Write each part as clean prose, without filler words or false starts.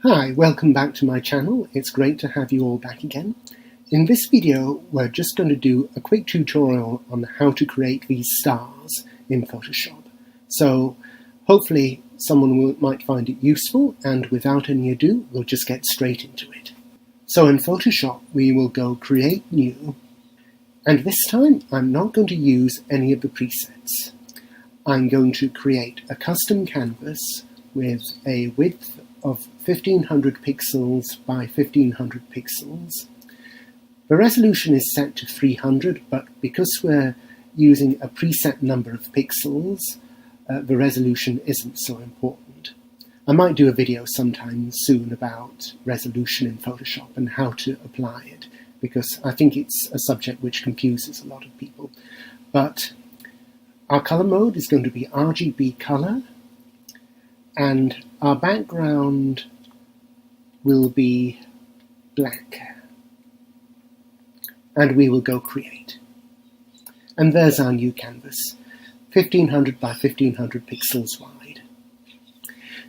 Hi, welcome back to my channel. It's great to have you all back again. In this video, we're just going to do a quick tutorial on how to create these stars in Photoshop. So hopefully someone might find it useful, and without any ado, we'll just get straight into it. So in Photoshop, we will go Create New, and this time I'm not going to use any of the presets. I'm going to create a custom canvas with a width of 1500 pixels by 1500 pixels. The resolution is set to 300, but because we're using a preset number of pixels, the resolution isn't so important. I might do a video sometime soon about resolution in Photoshop and how to apply it, because I think it's a subject which confuses a lot of people. But our color mode is going to be RGB color, and our background will be black. And we will go Create. And there's our new canvas, 1500 by 1500 pixels wide.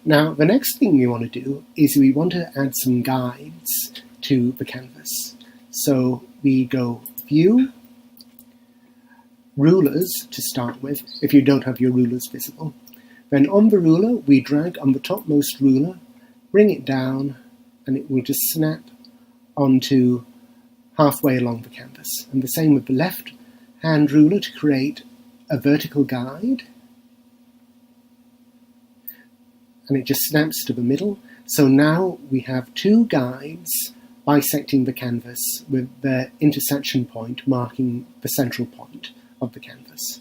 Now, the next thing we want to do is we want to add some guides to the canvas. So we go View, Rulers to start with, if you don't have your rulers visible. Then on the ruler, we drag on the topmost ruler, bring it down, and it will just snap onto halfway along the canvas. And the same with the left hand ruler to create a vertical guide. And it just snaps to the middle. So now we have two guides bisecting the canvas with their intersection point marking the central point of the canvas.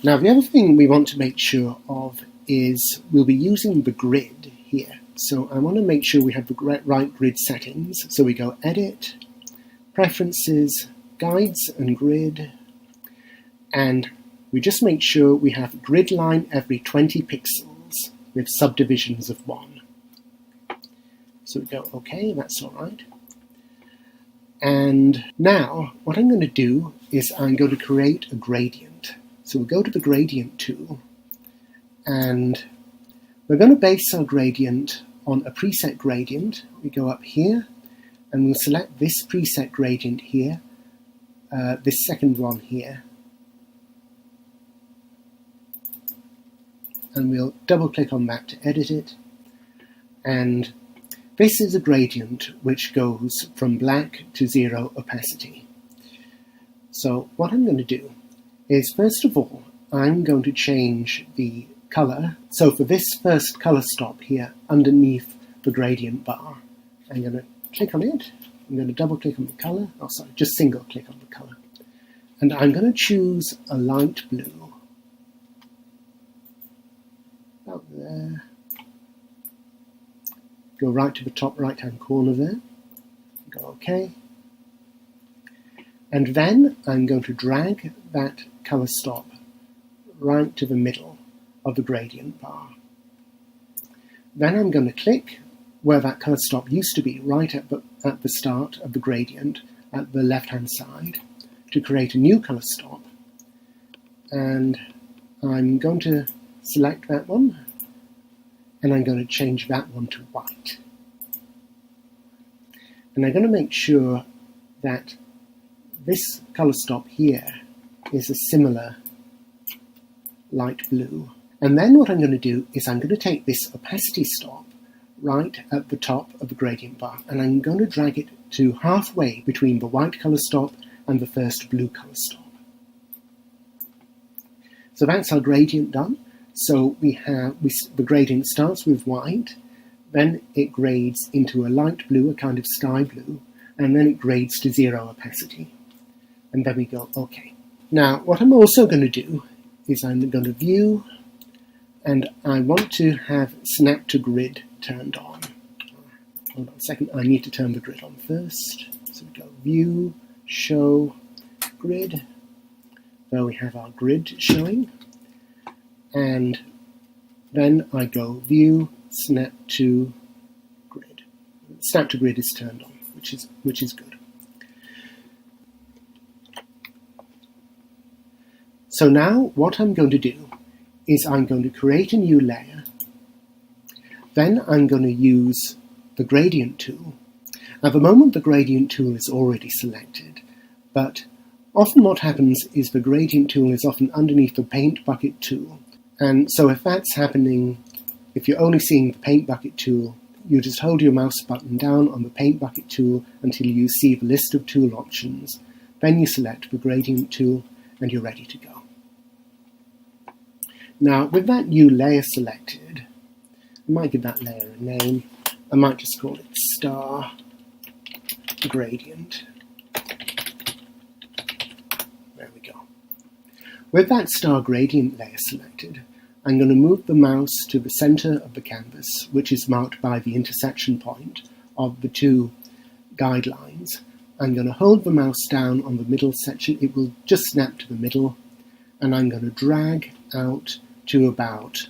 Now, the other thing we want to make sure of is we'll be using the grid here. So I want to make sure we have the right grid settings. So we go Edit, Preferences, Guides and Grid, and we just make sure we have grid line every 20 pixels with subdivisions of 1. So we go OK, that's all right. And now what I'm going to do is I'm going to create a gradient. So we'll go to the Gradient tool, and we're going to base our gradient on a preset gradient. We go up here, and we'll select this preset gradient here, this second one here, and we'll double click on that to edit it. And this is a gradient which goes from black to 0 opacity. So what I'm going to do is, first of all, I'm going to change the color. So for this first color stop here underneath the gradient bar, I'm going to click on it. I'm going to double click on the color. Oh, sorry, just single click on the color. And I'm going to choose a light blue. About there. Go right to the top right hand corner there. Go OK. And then I'm going to drag that color stop right to the middle of the gradient bar. Then I'm going to click where that color stop used to be, right at the start of the gradient at the left hand side, to create a new color stop. And I'm going to select that one, and I'm going to change that one to white. And I'm going to make sure that this color stop here is a similar light blue. And then what I'm going to do is I'm going to take this opacity stop right at the top of the gradient bar, and I'm going to drag it to halfway between the white color stop and the first blue color stop. So that's our gradient done. So the gradient starts with white, then it grades into a light blue, a kind of sky blue, and then it grades to 0 opacity. And then we go OK. Now, what I'm also going to do is I'm going to View, and I want to have Snap to Grid turned on. Hold on a second, I need to turn the grid on first. So we go View, Show, Grid. There we have our grid showing. And then I go View, Snap to Grid. Snap to Grid is turned on, which is good. So now what I'm going to do is I'm going to create a new layer, Then I'm going to use the gradient tool. At the moment the gradient tool is already selected, but often what happens is the gradient tool is often underneath the paint bucket tool. And so if that's happening, if you're only seeing the paint bucket tool, you just hold your mouse button down on the paint bucket tool until you see the list of tool options. Then you select the gradient tool and you're ready to go. Now with that new layer selected, I might give that layer a name. I might just call it Star Gradient. There we go. With that Star Gradient layer selected, I'm going to move the mouse to the center of the canvas, which is marked by the intersection point of the two guidelines. I'm going to hold the mouse down on the middle section. It will just snap to the middle, and I'm going to drag out to about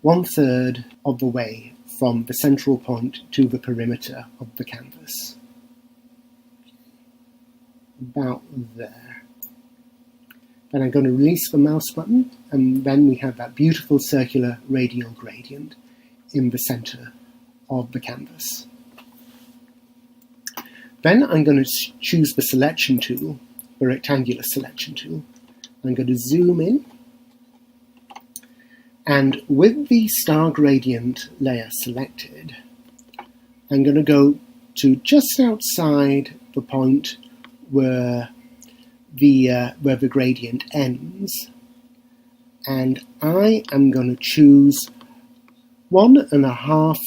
1/3 of the way from the central point to the perimeter of the canvas. About there. Then I'm going to release the mouse button, and then we have that beautiful circular radial gradient in the center of the canvas. Then I'm going to choose the selection tool, the rectangular selection tool. I'm going to zoom in, and with the Star Gradient layer selected, I'm going to go to just outside the point where the gradient ends, and I am going to choose 1.5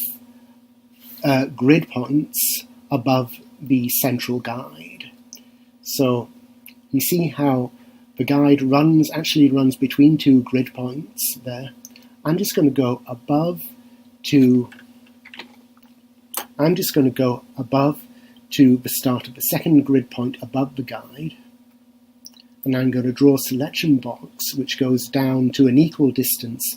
grid points above the central guide. So you see how the guide actually runs between two grid points there. I'm just going to go above to the start of the second grid point above the guide. And I'm going to draw a selection box which goes down to an equal distance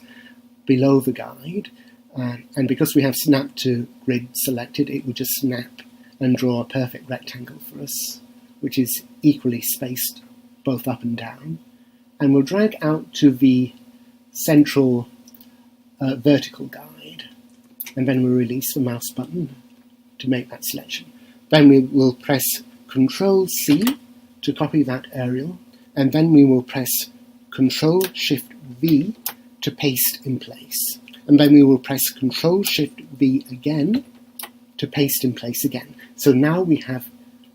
below the guide. And because we have snap to grid selected, it will just snap and draw a perfect rectangle for us, which is equally spaced both up and down. And we'll drag out to the central vertical guide. And then we'll release the mouse button to make that selection. Then we will press Ctrl-C to copy that aerial. And then we will press Ctrl-Shift-V to paste in place. And then we will press Ctrl-Shift-V again to paste in place again. So now we have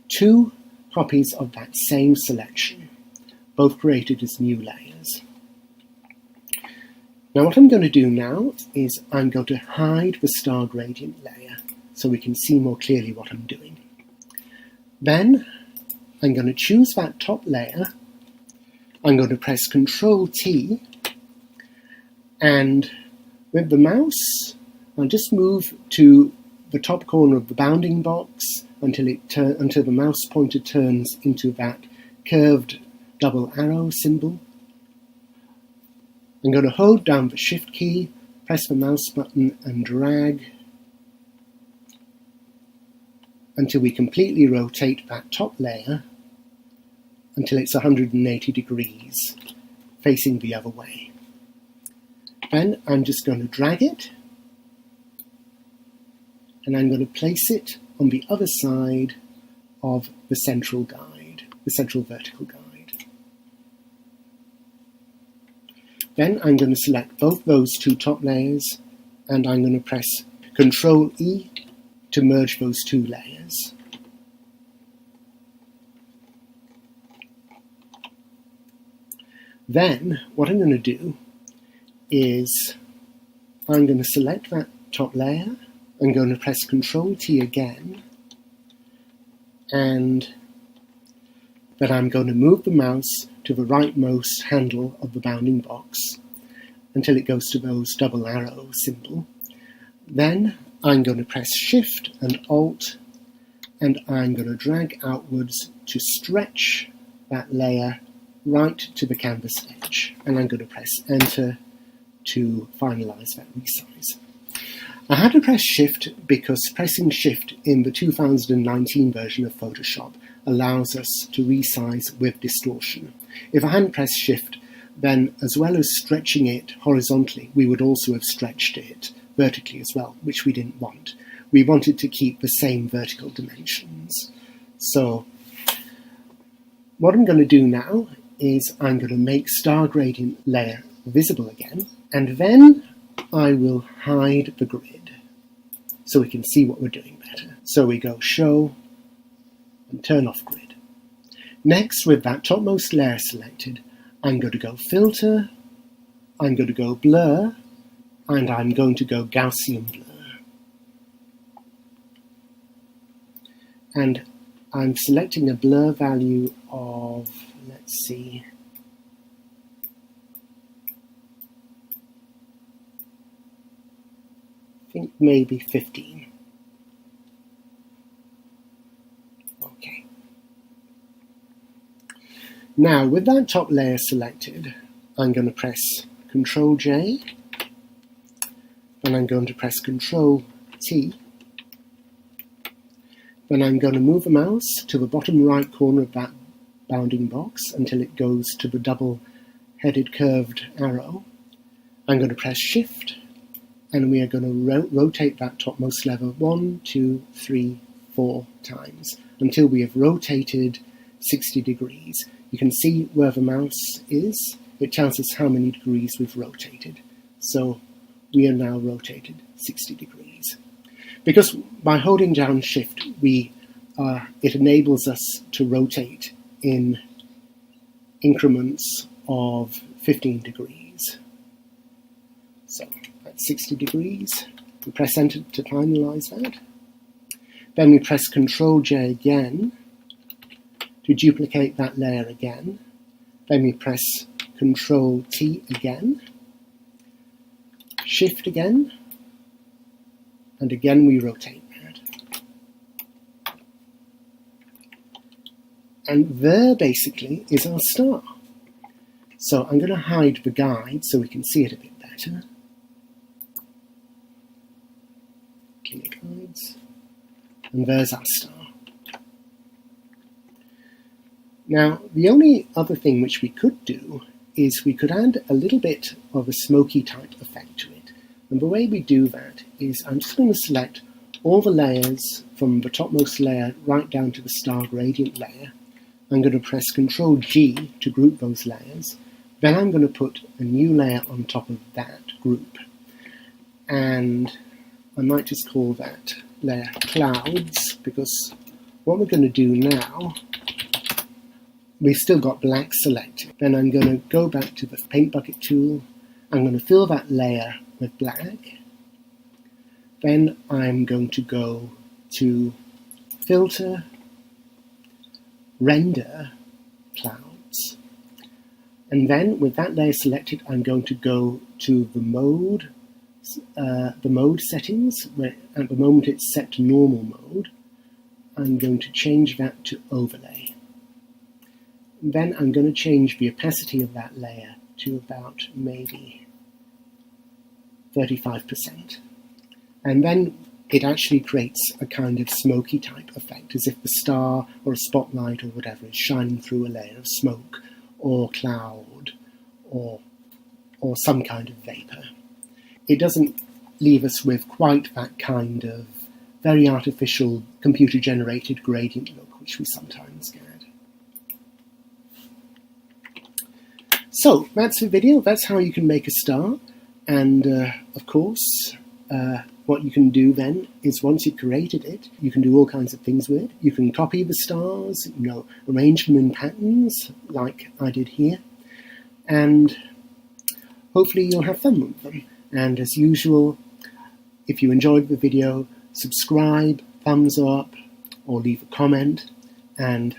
two copies of that same selection, both created as new layers. Now what I'm going to do now is I'm going to hide the Star Gradient layer so we can see more clearly what I'm doing. Then I'm going to choose that top layer. I'm going to press Ctrl-T, and with the mouse, I'll just move to the top corner of the bounding box until the mouse pointer turns into that curved double arrow symbol. I'm going to hold down the Shift key, press the mouse button and drag until we completely rotate that top layer until it's 180 degrees, facing the other way. Then I'm just going to drag it, and I'm going to place it on the other side of the central guide, the central vertical guide. Then I'm going to select both those two top layers, and I'm going to press Ctrl-E to merge those two layers. Then what I'm going to do is I'm going to select that top layer. I'm going to press Ctrl-T again, and then I'm going to move the mouse to the rightmost handle of the bounding box until it goes to those double arrow symbol. Then I'm going to press Shift and Alt, and I'm going to drag outwards to stretch that layer right to the canvas edge, and I'm going to press Enter to finalize that resize. I had to press Shift because pressing Shift in the 2019 version of Photoshop allows us to resize with distortion. If I hadn't pressed Shift, then as well as stretching it horizontally, we would also have stretched it vertically as well, which we didn't want. We wanted to keep the same vertical dimensions. So what I'm going to do now is I'm going to make star gradient layer visible again, and then I will hide the grid so we can see what we're doing better. So we go Show and turn off grid. Next, with that topmost layer selected, I'm going to go Filter, I'm going to go Blur, and I'm going to go Gaussian Blur. And I'm selecting a blur value of, let's see, I think maybe 15. Okay. Now, with that top layer selected, I'm going to press Ctrl J, and I'm going to press Ctrl T. Then I'm going to move the mouse to the bottom right corner of that bounding box until it goes to the double-headed curved arrow. I'm going to press Shift, and we are going to rotate that topmost lever 1, 2, 3, 4 times until we have rotated 60 degrees. You can see where the mouse is. It tells us how many degrees we've rotated. So we are now rotated 60 degrees. Because by holding down Shift, it enables us to rotate in increments of 15 degrees. So that's 60 degrees. We press Enter to finalize that. Then we press Ctrl J again to duplicate that layer again. Then we press Ctrl T again, Shift again, and again we rotate that. And there basically is our star. So I'm going to hide the guide so we can see it a bit better. Clear guides. And there's our star. Now, the only other thing which we could do is we could add a little bit of a smoky type effect to it. And the way we do that is I'm just going to select all the layers from the topmost layer right down to the star gradient layer. I'm going to press Ctrl G to group those layers. Then I'm going to put a new layer on top of that group. And I might just call that layer Clouds, because what we're going to do now, we've still got black selected. Then I'm going to go back to the paint bucket tool. I'm going to fill that layer with black. Then I'm going to go to Filter, Render, Clouds. And then with that layer selected, I'm going to go to the mode settings, where at the moment it's set to normal mode. I'm going to change that to overlay. Then I'm going to change the opacity of that layer to about maybe 35%. And then it actually creates a kind of smoky type effect, as if the star or a spotlight or whatever is shining through a layer of smoke or cloud or some kind of vapor. It doesn't leave us with quite that kind of very artificial computer-generated gradient look which we sometimes get. So that's the video. That's how you can make a star. And of course, what you can do then is once you've created it, you can do all kinds of things with it. You can copy the stars, arrange them in patterns like I did here, and hopefully you'll have fun with them. And as usual, if you enjoyed the video, subscribe, thumbs up, or leave a comment, and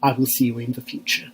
I will see you in the future.